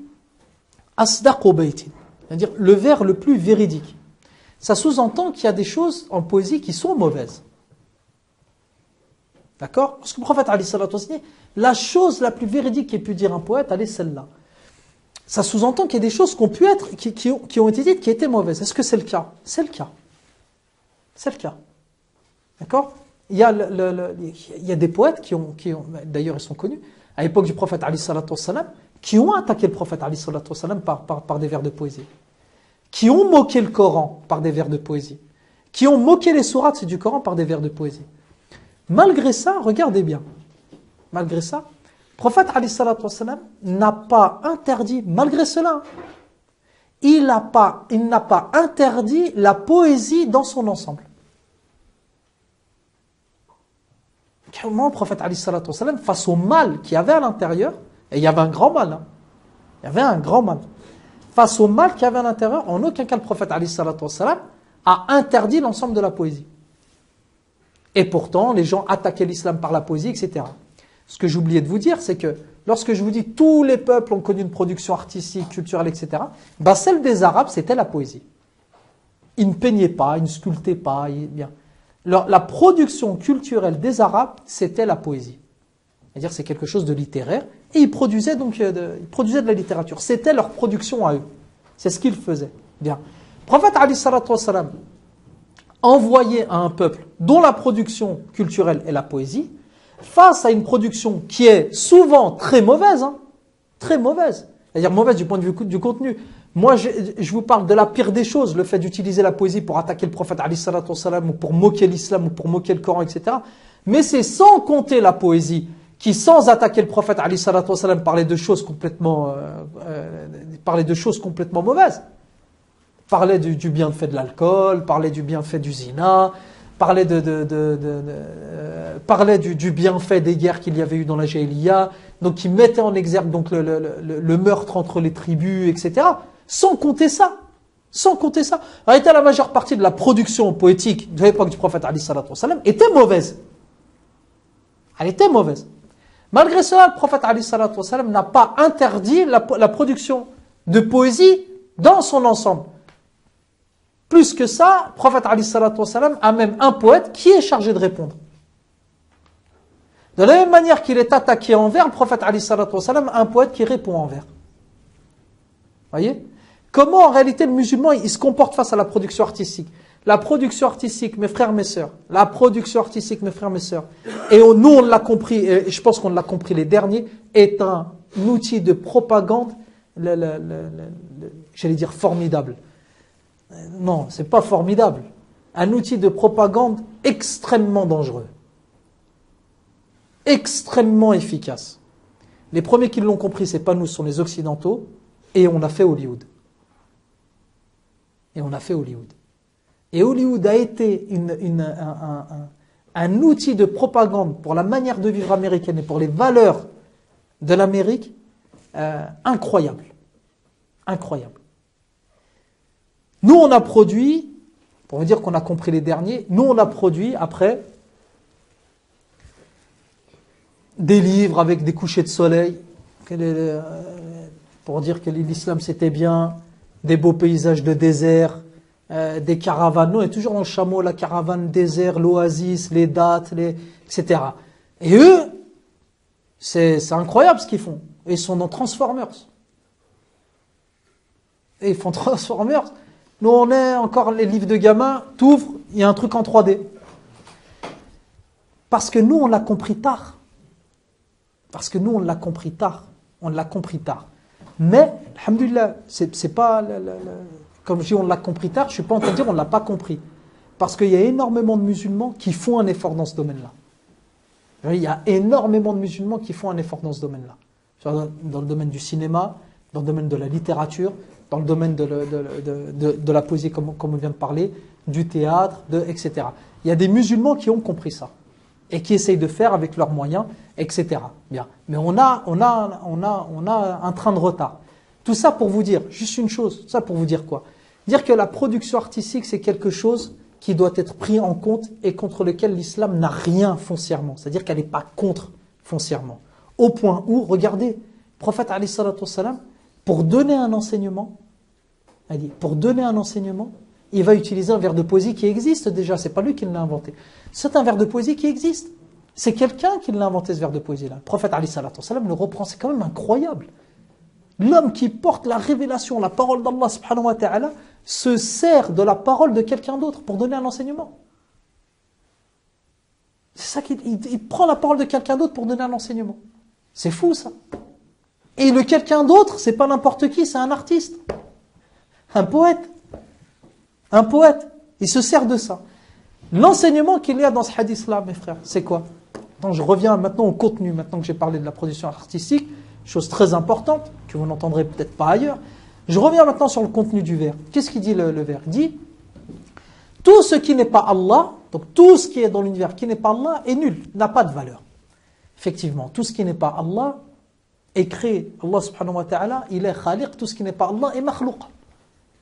Asdaqu baytin, c'est-à-dire le vers le plus véridique. Ça sous-entend qu'il y a des choses en poésie qui sont mauvaises. D'accord? Parce que le prophète alayhi salatu wa salam dit la chose la plus véridique qu'ait pu dire un poète, elle est celle-là. Ça sous-entend qu'il y a des choses qui ont pu être, qui ont été dites, qui étaient mauvaises. Est-ce que c'est le cas? C'est le cas. C'est le cas. D'accord? Il y a des poètes qui ont d'ailleurs ils sont connus, à l'époque du prophète alayhi salatu wa salam, qui ont attaqué le prophète alayhi salatu wa salam par des vers de poésie. Qui ont moqué le Coran par des vers de poésie. Qui ont moqué les sourates du Coran par des vers de poésie. Malgré ça, regardez bien. Malgré ça, le prophète alayhi salatu wa salam n'a pas interdit, malgré cela, il n'a pas interdit la poésie dans son ensemble. Comment le prophète alayhi salatu wassalam, face au mal qu'il y avait à l'intérieur, et il y avait un grand mal, hein, il y avait un grand mal, face au mal qu'il y avait à l'intérieur, en aucun cas le prophète alayhi salatu wassalam a interdit l'ensemble de la poésie. Et pourtant, les gens attaquaient l'islam par la poésie, etc. Ce que j'oubliais de vous dire, c'est que lorsque je vous dis tous les peuples ont connu une production artistique, culturelle, etc., bah celle des Arabes, c'était la poésie. Ils ne peignaient pas, ils ne sculptaient pas. Bien. La production culturelle des Arabes, c'était la poésie. C'est-à-dire c'est quelque chose de littéraire. Et ils produisaient donc de la littérature. C'était leur production à eux. C'est ce qu'ils faisaient. Bien. Le prophète alayhi salatu wassalam envoyait à un peuple dont la production culturelle est la poésie, face à une production qui est souvent très mauvaise, hein, très mauvaise, c'est-à-dire mauvaise du point de vue du contenu. Moi, je vous parle de la pire des choses, le fait d'utiliser la poésie pour attaquer le prophète alayhi salatu wassalam, ou pour moquer l'islam, ou pour moquer le Coran, etc. Mais c'est sans compter la poésie qui, sans attaquer le prophète alayhi salatu wassalam, parlait de choses complètement mauvaises. Parlait du bienfait de l'alcool, parlait du bienfait du zina, parlait parlait du bienfait des guerres qu'il y avait eu dans la Jahiliya, donc qui mettait en exergue donc le meurtre entre les tribus, etc. Sans compter ça. Sans compter ça. En réalité, la majeure partie de la production poétique de l'époque du prophète alayhi salatu wassalam était mauvaise. Elle était mauvaise. Malgré cela, le prophète alayhi salatu wassalam n'a pas interdit la production de poésie dans son ensemble. Plus que ça, le prophète alayhi salatu wassalam a même un poète qui est chargé de répondre. De la même manière qu'il est attaqué en vers, le prophète alayhi salatu wassalam a un poète qui répond en vers. Voyez? Comment en réalité le musulman il se comporte face à la production artistique? La production artistique, mes frères, mes sœurs, la production artistique, mes frères, mes sœurs, et nous on l'a compris, et je pense qu'on l'a compris les derniers, est un outil de propagande, j'allais dire formidable. Non, c'est pas formidable. Un outil de propagande extrêmement dangereux. Extrêmement efficace. Les premiers qui l'ont compris, c'est pas nous, ce sont les Occidentaux, et on a fait Hollywood. Et on a fait Hollywood. Et Hollywood a été un outil de propagande pour la manière de vivre américaine et pour les valeurs de l'Amérique incroyable. Incroyable. Nous, on a produit, pour vous dire qu'on a compris les derniers, nous, on a produit, après, des livres avec des couchers de soleil, pour dire que l'islam c'était bien, des beaux paysages de désert, des caravanes. Nous, on est toujours dans le chameau, la caravane, désert, l'oasis, les dates, etc. Et eux, c'est incroyable ce qu'ils font. Et ils sont dans Transformers. Et ils font Transformers. Nous, on est encore les livres de gamins, t'ouvres, il y a un truc en 3D. Parce que nous, on l'a compris tard. Parce que nous, on l'a compris tard. On l'a compris tard. Mais, alhamdoulilah, c'est pas, comme je dis, on l'a compris tard, je suis pas en train de dire on l'a pas compris. Parce qu'il y a énormément de musulmans qui font un effort dans ce domaine-là. Il y a énormément de musulmans qui font un effort dans ce domaine-là. Dans le domaine du cinéma, dans le domaine de la littérature, dans le domaine de la poésie, comme on vient de parler, du théâtre, etc. Il y a des musulmans qui ont compris ça et qui essayent de faire avec leurs moyens, etc. Bien. Mais on a un train de retard. Tout ça pour vous dire, juste une chose, ça pour vous dire quoi? Dire que la production artistique, c'est quelque chose qui doit être pris en compte et contre lequel l'islam n'a rien foncièrement. C'est-à-dire qu'elle n'est pas contre foncièrement. Au point où, regardez, le prophète alayhi salatu wassalam, pour donner un enseignement, il va utiliser un vers de poésie qui existe déjà. C'est pas lui qui l'a inventé. C'est un vers de poésie qui existe. C'est quelqu'un qui l'a inventé, ce vers de poésie-là. Le prophète alayhi salatu wassalam le reprend. C'est quand même incroyable. L'homme qui porte la révélation, la parole d'Allah subhanahu wa ta'ala, se sert de la parole de quelqu'un d'autre pour donner un enseignement. C'est ça qu'il prend la parole de quelqu'un d'autre pour donner un enseignement. C'est fou ça. Et le quelqu'un d'autre, c'est pas n'importe qui, c'est un artiste. Un poète. Un poète. Il se sert de ça. L'enseignement qu'il y a dans ce hadith-là, mes frères, c'est quoi? Donc, je reviens maintenant au contenu, maintenant que j'ai parlé de la production artistique, chose très importante, que vous n'entendrez peut-être pas ailleurs. Je reviens maintenant sur le contenu du vers. Qu'est-ce qu'il dit le vers? Il dit, tout ce qui n'est pas Allah, donc tout ce qui est dans l'univers qui n'est pas Allah est nul, n'a pas de valeur. Effectivement, tout ce qui n'est pas Allah est créé. Allah subhanahu wa ta'ala, il est khaliq, tout ce qui n'est pas Allah est makhlouq.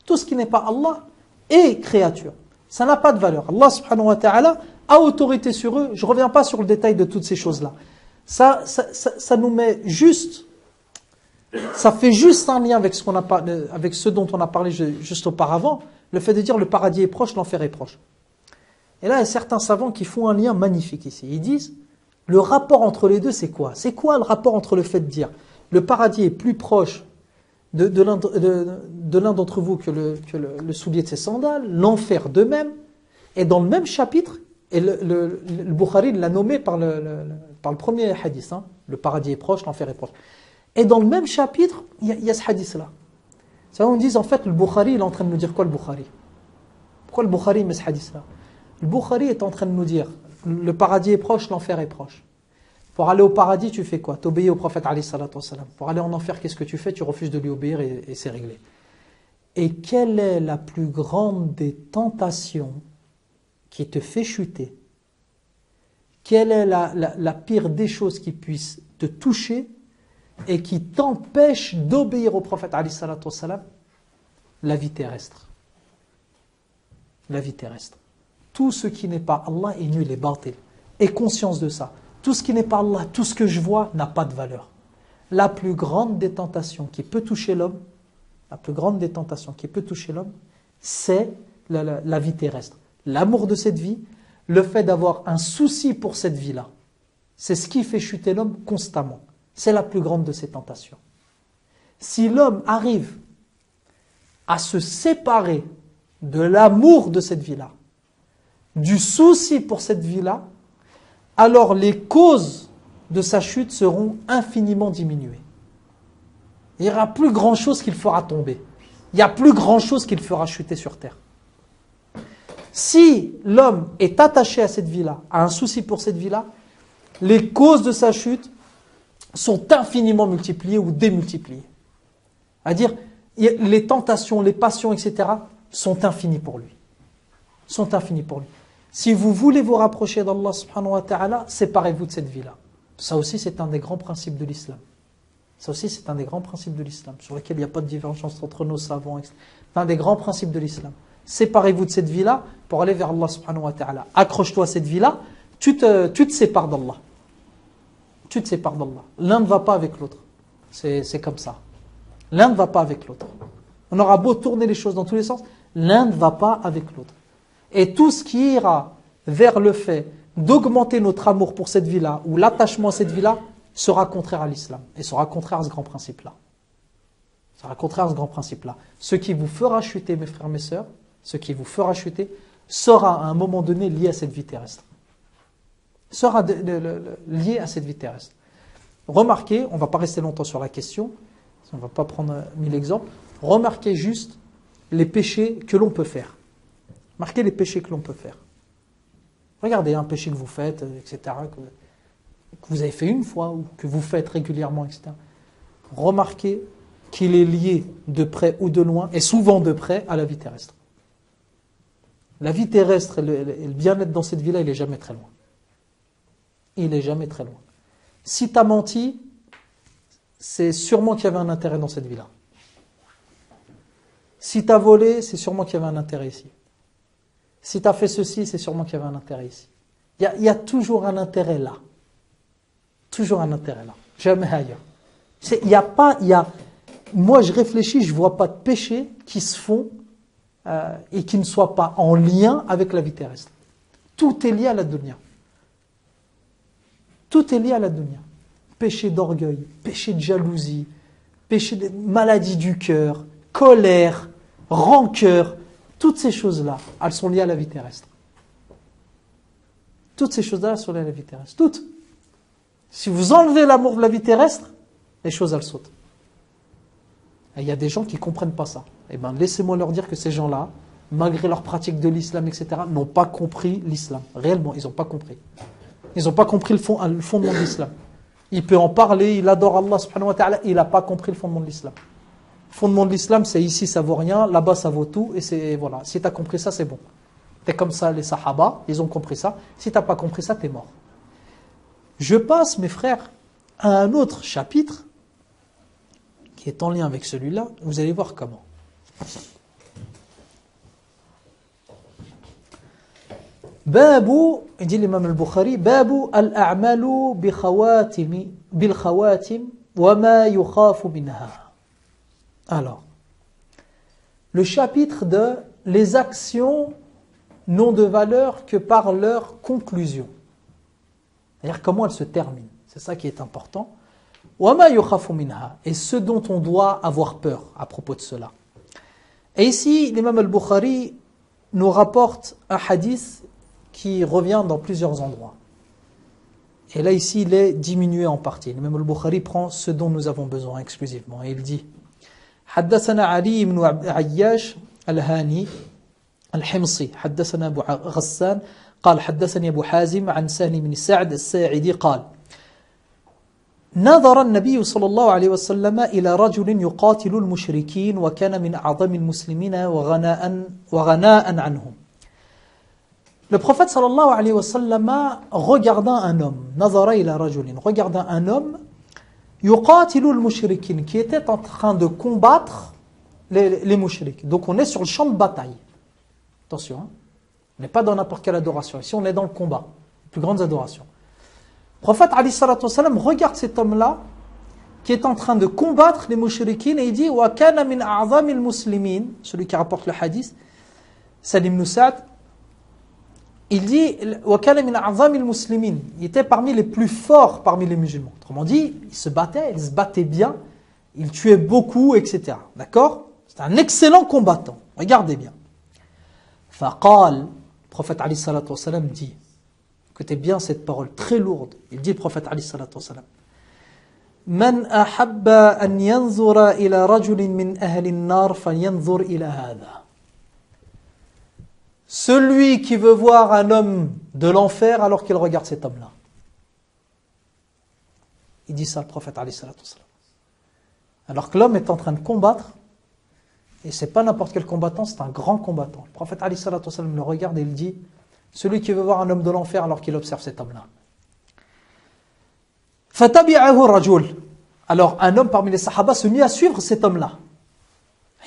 Tout ce qui n'est pas Allah est créature. Ça n'a pas de valeur. Allah subhanahu wa ta'ala a autorité sur eux. Je ne reviens pas sur le détail de toutes ces choses-là. Ça nous met juste, ça fait juste un lien avec ce dont on a parlé juste auparavant, le fait de dire le paradis est proche, l'enfer est proche. Et là, il y a certains savants qui font un lien magnifique ici. Ils disent, le rapport entre les deux, c'est quoi? C'est quoi le rapport entre le fait de dire le paradis est plus proche de l'un d'entre vous que le soulier de ses sandales, l'enfer de même, et dans le même chapitre, et le Bukhari l'a nommé par le premier hadith, hein, le paradis est proche, l'enfer est proche. Et dans le même chapitre, il y a ce hadith-là. Ça, on dit en fait, le Bukhari, il est en train de nous dire quoi le Bukhari? Pourquoi le Bukhari met ce hadith-là? Le Bukhari est en train de nous dire, le paradis est proche, l'enfer est proche. Pour aller au paradis, tu fais quoi? Tu obéis au prophète alayhi salatu wassalam. Pour aller en enfer, qu'est-ce que tu fais? Tu refuses de lui obéir et c'est réglé. Et quelle est la plus grande des tentations qui te fait chuter? Quelle est la pire des choses qui puissent te toucher et qui t'empêche d'obéir au prophète alayhi salatu wassalam? La vie terrestre. La vie terrestre. Tout ce qui n'est pas Allah est nul et batil. Aie conscience de ça. Tout ce qui n'est pas Allah, tout ce que je vois n'a pas de valeur. La plus grande des tentations qui peut toucher l'homme, c'est la vie terrestre. L'amour de cette vie, le fait d'avoir un souci pour cette vie-là. C'est ce qui fait chuter l'homme constamment. C'est la plus grande de ces tentations. Si l'homme arrive à se séparer de l'amour de cette vie-là, du souci pour cette vie-là, alors les causes de sa chute seront infiniment diminuées. Il n'y aura plus grand chose qu'il fera tomber. Il n'y a plus grand chose qu'il fera chuter sur terre. Si l'homme est attaché à cette vie-là, a un souci pour cette vie-là, les causes de sa chute sont infiniment multipliées ou démultipliées. C'est-à-dire, les tentations, les passions, etc. sont infinies pour lui. Si vous voulez vous rapprocher d'Allah subhanahu wa ta'ala, séparez-vous de cette vie-là. Ça aussi, c'est un des grands principes de l'islam. Sur lequel il n'y a pas de divergence entre nos savants, etc. C'est un des grands principes de l'islam. Séparez-vous de cette vie-là pour aller vers Allah subhanahu wa ta'ala. Accroche-toi à cette vie-là, tu te sépares d'Allah. L'un ne va pas avec l'autre. C'est comme ça. L'un ne va pas avec l'autre. On aura beau tourner les choses dans tous les sens, l'un ne va pas avec l'autre. Et tout ce qui ira vers le fait d'augmenter notre amour pour cette vie-là, ou l'attachement à cette vie-là, sera contraire à l'islam, et sera contraire à ce grand principe-là. Ce qui vous fera chuter, mes frères, mes sœurs, sera à un moment donné lié à cette vie terrestre. Remarquez, on ne va pas rester longtemps sur la question, on ne va pas prendre 1000 exemples, remarquez juste les péchés que l'on peut faire. Marquez les péchés que l'on peut faire. Regardez un péché que vous faites, etc., que vous avez fait une fois ou que vous faites régulièrement, etc. Remarquez qu'il est lié de près ou de loin, et souvent de près, à la vie terrestre. La vie terrestre et le bien-être dans cette vie-là, il n'est jamais très loin. Si tu as menti, c'est sûrement qu'il y avait un intérêt dans cette vie-là. Si tu as volé, c'est sûrement qu'il y avait un intérêt ici. Si tu as fait ceci, c'est sûrement qu'il y avait un intérêt ici. Il y a toujours un intérêt là. Jamais ailleurs. Moi, je réfléchis, je ne vois pas de péchés qui se font et qui ne soient pas en lien avec la vie terrestre. Tout est lié à la dunya. Péché d'orgueil, péché de jalousie, péché de maladie du cœur, colère, rancœur. Toutes ces choses-là, elles sont liées à la vie terrestre. Toutes. Si vous enlevez l'amour de la vie terrestre, les choses, elles sautent. Et il y a des gens qui ne comprennent pas ça. Eh bien, laissez-moi leur dire que ces gens-là, malgré leur pratique de l'islam, etc., n'ont pas compris l'islam. Réellement, ils n'ont pas compris. Ils n'ont pas compris le fondement de l'islam. Il peut en parler, il adore Allah subhanahu wa ta'ala, il n'a pas compris le fondement de l'islam. fondement de l'islam, c'est ici, ça vaut rien, là-bas, ça vaut tout, et c'est, voilà, si tu as compris ça, c'est bon. T'es comme ça, les sahaba, ils ont compris ça. Si tu n'as pas compris ça, t'es mort. Je passe, mes frères, à un autre chapitre, qui est en lien avec celui-là, vous allez voir comment. Babu, il dit l'imam al-Bukhari, Babu al-a'malu bil-khawatim wa ma yukhafu minha. Alors, le chapitre de les actions n'ont de valeur que par leur conclusion. C'est-à-dire comment elles se terminent. C'est ça qui est important. Wa ma yukhafu minha. Et ce dont on doit avoir peur à propos de cela. Et ici, l'imam al-Bukhari nous rapporte un hadith qui revient dans plusieurs endroits. Et là, ici, il est diminué en partie. L'imam al-Bukhari prend ce dont nous avons besoin exclusivement. Et il dit حدثنا علي بن عياش الهاني الحمصي حدثنا أبو غسان قال حدثني أبو حازم عن سهل بن سعد الساعدي قال نظر النبي صلى الله عليه وسلم إلى رجل يقاتل المشركين وكان من أعظم المسلمين وغناء عنهم. Le prophète sallallahu alayhi wa sallam regarda un homme, nazara ila rajulin, regarda un homme, yuqatilu al-mushrikin, qui était en train de combattre les mushriks. Donc on est sur le champ de bataille. Attention, hein? On n'est pas dans n'importe quelle adoration. Ici on est dans le combat, les plus grandes adorations. Le prophète alayhi salatu wa sallam regarde cet homme-là, qui est en train de combattre les mushrikin, et il dit, wa kana min a'zami al-muslimin, celui qui rapporte le hadith, Salim ibn Sa'd, il dit, il était parmi les plus forts parmi les musulmans. Autrement dit, il se battait bien, il tuait beaucoup, etc. D'accord? C'est un excellent combattant. Regardez bien. Faqal, le prophète Ali sallallahu alayhi wa sallam dit, écoutez bien cette parole très lourde. Il dit, le prophète Ali sallallahu alayhi wa sallam, Man ahabba an yanzura ila rajulin min ahli an-nar falyanzur ila hadha. Celui qui veut voir un homme de l'enfer alors qu'il regarde cet homme-là. Il dit ça, le prophète alayhi salatu wassalam. Alors que l'homme est en train de combattre, et c'est pas n'importe quel combattant, c'est un grand combattant. Le prophète alayhi salatu wassalam le regarde et il dit, celui qui veut voir un homme de l'enfer alors qu'il observe cet homme-là. Fatabi'ahu rajul. Alors un homme parmi les sahaba se mit à suivre cet homme-là.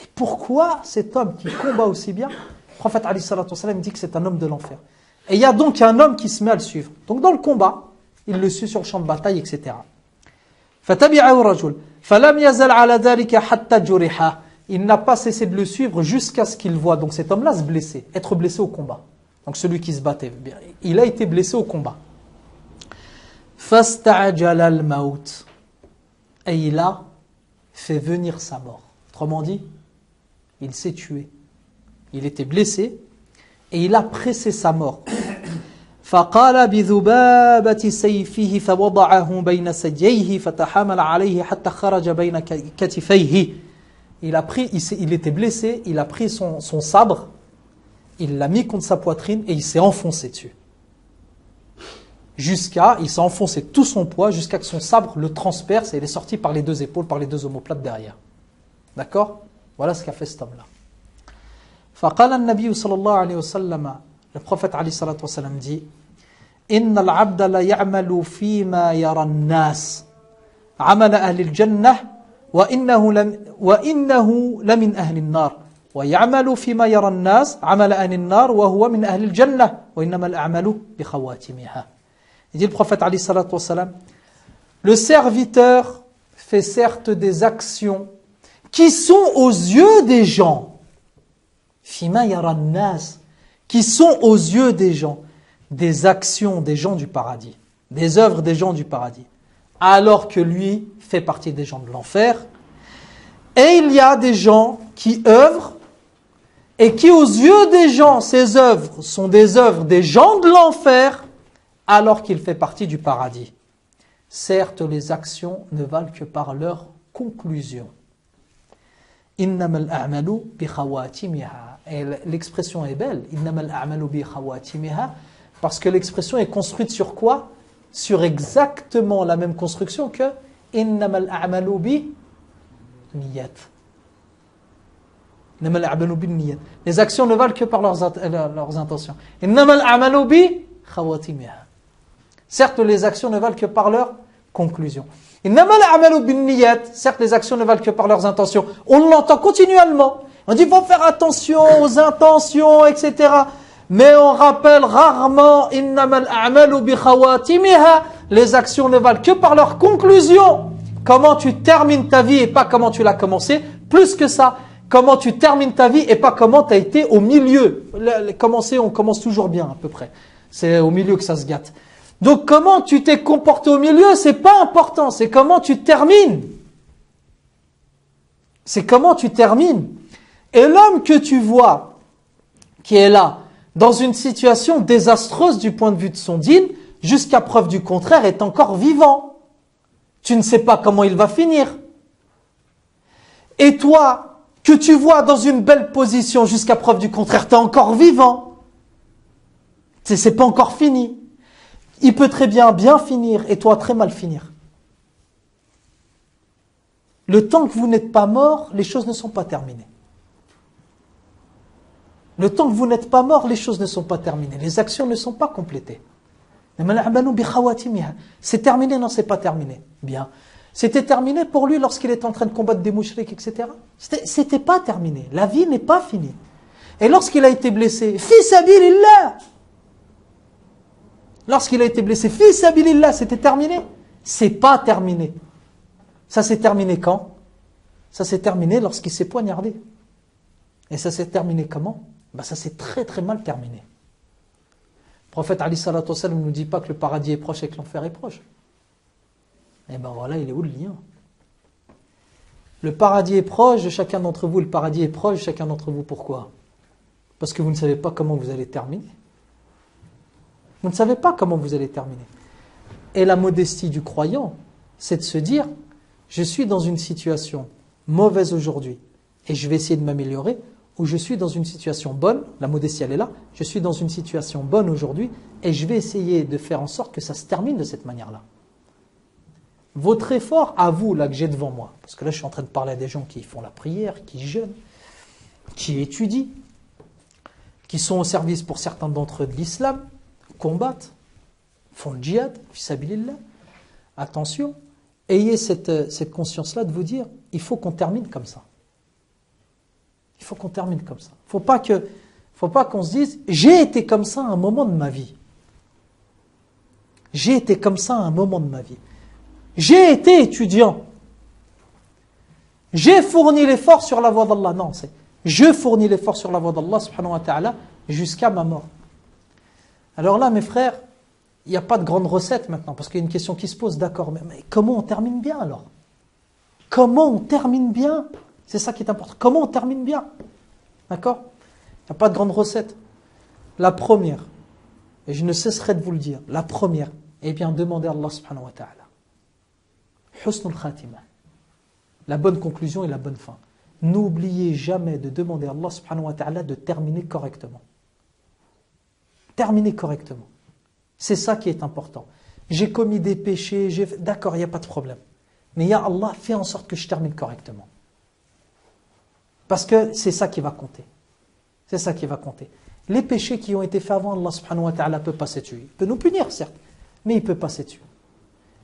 Et pourquoi cet homme qui combat aussi bien? Le prophète alayhi salatu wassalam dit que c'est un homme de l'enfer. Et il y a donc un homme qui se met à le suivre. Donc dans le combat, il le suit sur le champ de bataille, etc. فَتَبِعَهُ الرَّجُلُ فَلَمْ يَزَلْ عَلَى ذَلِكَ حَتَّى جُرِحَ. Il n'a pas cessé de le suivre jusqu'à ce qu'il voit donc cet homme-là se blesser, être blessé au combat. Donc celui qui se battait, il a été blessé au combat. فَاسْتَعْجَلَ الْمَوْتِ. Et il a fait venir sa mort. Autrement dit, il s'est tué. Il était blessé et il a pressé sa mort. فقال بذبابة سيفه فوضعه بين ثدييه فتحامل عليه حتى خرج بين كتفيه. Il était blessé, il a pris son sabre, il l'a mis contre sa poitrine et il s'est enfoncé dessus. Il s'est enfoncé tout son poids jusqu'à que son sabre le transperce et il est sorti par les deux épaules, par les deux omoplates derrière. D'accord? Voilà ce qu'a fait cet homme-là. فقال النبي صلى الله عليه وسلم, le prophète عليه الصلاة والسلام dit, إن العبد لا يعمل فيما يرى الناس عمل أهل الجنة وإنه لمن أهل النار ويعمل فيما يرى الناس عمل أهل النار وهو من أهل الجنة وإنما الأعمال بخواتمها. Il dit le prophète عليه الصلاة والسلام, le serviteur fait certes des actions qui sont aux yeux des gens, Fima yaran nas, qui sont aux yeux des gens, des actions des gens du paradis, des œuvres des gens du paradis, alors que lui fait partie des gens de l'enfer. Et il y a des gens qui œuvrent et qui aux yeux des gens, ces œuvres sont des œuvres des gens de l'enfer, alors qu'il fait partie du paradis. Certes, les actions ne valent que par leur conclusion. Innamal a'malu bi khawatimiha. Et l'expression est belle, innamal a'malu bi khawatimiha, parce que l'expression est construite sur quoi? Sur exactement la même construction que innamal a'malu bi niyat. Les actions ne valent que par leurs intentions. إنما الأعمال بخواتيمها. Certes, les actions ne valent que par leur conclusion. إنما الأعمال بالنيات. Certes, les actions ne valent que par leurs intentions. On l'entend continuellement. On dit, il faut faire attention aux intentions, etc. Mais on rappelle rarement, إنما الأعمال بخواتيمها. Les actions ne valent que par leur conclusion. Comment tu termines ta vie et pas comment tu l'as commencé. Plus que ça, comment tu termines ta vie et pas comment tu as été au milieu. Commencer, on commence toujours bien à peu près. C'est au milieu que ça se gâte. Donc comment tu t'es comporté au milieu, c'est pas important, c'est comment tu termines. C'est comment tu termines. Et l'homme que tu vois, qui est là, dans une situation désastreuse du point de vue de son dîn, jusqu'à preuve du contraire, est encore vivant. Tu ne sais pas comment il va finir. Et toi, que tu vois dans une belle position jusqu'à preuve du contraire, tu es encore vivant. C'est pas encore fini. Il peut très bien finir et toi très mal finir. Le temps que vous n'êtes pas mort, les choses ne sont pas terminées. Le temps que vous n'êtes pas mort, les choses ne sont pas terminées. Les actions ne sont pas complétées. C'est terminé, non, c'est pas terminé. Bien. C'était terminé pour lui lorsqu'il était en train de combattre des mouchriks, etc. C'était pas terminé. La vie n'est pas finie. Et lorsqu'il a été blessé, fi sabilillah. Lorsqu'il a été blessé, fi sabilillah, c'était terminé? C'est pas terminé. Ça s'est terminé quand? Ça s'est terminé lorsqu'il s'est poignardé. Et ça s'est terminé comment? Ça s'est très très mal terminé. Le prophète Ali sallallahu alayhi wa sallam ne nous dit pas que le paradis est proche et que l'enfer est proche. Et voilà, il est où le lien? Le paradis est proche de chacun d'entre vous, le paradis est proche de chacun d'entre vous. Pourquoi? Parce que vous ne savez pas comment vous allez terminer. Vous ne savez pas comment vous allez terminer. Et la modestie du croyant, c'est de se dire, je suis dans une situation mauvaise aujourd'hui et je vais essayer de m'améliorer, ou je suis dans une situation bonne, la modestie elle est là, je suis dans une situation bonne aujourd'hui et je vais essayer de faire en sorte que ça se termine de cette manière-là. Votre effort à vous, là que j'ai devant moi, parce que là je suis en train de parler à des gens qui font la prière, qui jeûnent, qui étudient, qui sont au service pour certains d'entre eux de l'islam, combattent, font le djihad, fisabilillah. Attention, ayez cette conscience-là de vous dire, il faut qu'on termine comme ça. Il faut qu'on termine comme ça. Il ne faut pas qu'on se dise, j'ai été comme ça à un moment de ma vie. J'ai été comme ça à un moment de ma vie. J'ai été étudiant. J'ai fourni l'effort sur la voie d'Allah. Non, c'est je fournis l'effort sur la voie d'Allah subhanahu wa ta'ala jusqu'à ma mort. Alors là, mes frères, il n'y a pas de grande recette maintenant, parce qu'il y a une question qui se pose, d'accord, mais comment on termine bien alors? Comment on termine bien? C'est ça qui est important. Comment on termine bien? D'accord? Il n'y a pas de grande recette. La première, et je ne cesserai de vous le dire, la première, eh bien, demandez à Allah subhanahu wa ta'ala. Husnul khatima. La bonne conclusion et la bonne fin. N'oubliez jamais de demander à Allah subhanahu wa ta'ala de terminer correctement. Terminer correctement. C'est ça qui est important. J'ai commis des péchés, d'accord, il n'y a pas de problème. Mais ya Allah, fais en sorte que je termine correctement. Parce que c'est ça qui va compter. C'est ça qui va compter. Les péchés qui ont été faits avant, Allah subhanahu wa ta'ala peut passer dessus. Il peut nous punir, certes, mais il peut passer dessus.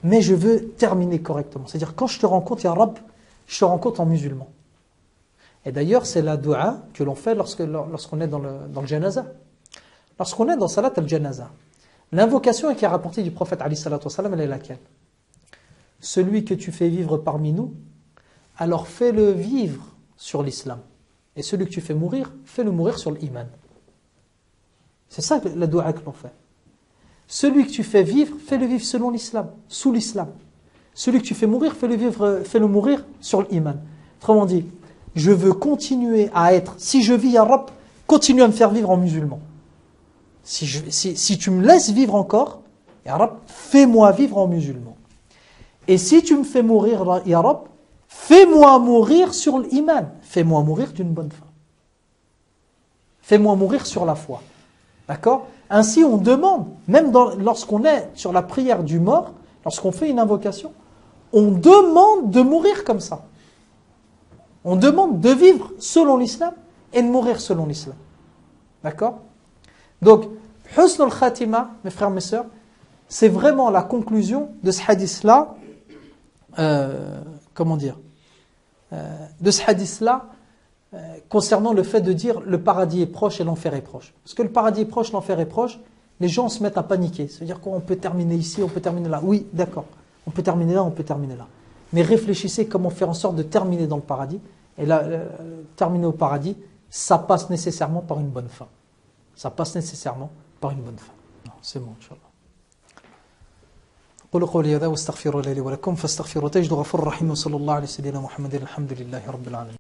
Mais je veux terminer correctement. C'est-à-dire, quand je te rencontre, ya Rabb, je te rencontre en musulman. Et d'ailleurs, c'est la dua que l'on fait lorsqu'on est dans le janaza. Lorsqu'on est dans salat al-janaza. L'invocation qui est rapportée du prophète Ali sallallahu alayhi wa sallam, elle est laquelle? Celui que tu fais vivre parmi nous, alors fais-le vivre sur l'islam. Et celui que tu fais mourir, fais-le mourir sur l'iman. C'est ça la dua que l'on fait. Celui que tu fais vivre, fais-le vivre selon l'islam, sous l'islam. Celui que tu fais mourir, fais-le mourir sur l'iman. Autrement dit, je veux continuer à être, si je vis ya Rabb, continue à me faire vivre en musulman. Si tu me laisses vivre encore, ya Rabb, fais-moi vivre en musulman. Et si tu me fais mourir, ya Rabb, fais-moi mourir sur l'iman. Fais-moi mourir d'une bonne fin. Fais-moi mourir sur la foi. D'accord? Ainsi, on demande, même lorsqu'on est sur la prière du mort, lorsqu'on fait une invocation, on demande de mourir comme ça. On demande de vivre selon l'islam et de mourir selon l'islam. D'accord? Donc, Husn al-Khatima, mes frères, mes sœurs, c'est vraiment la conclusion de ce hadith-là, de ce hadith-là, concernant le fait de dire le paradis est proche et l'enfer est proche. Parce que le paradis est proche, l'enfer est proche, les gens se mettent à paniquer. C'est-à-dire qu'on peut terminer ici, on peut terminer là. Oui, d'accord, on peut terminer là, on peut terminer là. Mais réfléchissez comment faire en sorte de terminer dans le paradis. Et là, terminer au paradis, ça passe nécessairement par une bonne fin. Ça passe nécessairement par une bonne fin. Non, c'est bon, Inch'Allah. قولوا قولي هذا واستغفروا لي ولكم فاستغفروا تجدوا غفور رحيم وصلى الله على سيدنا محمد الحمد لله رب العالمين.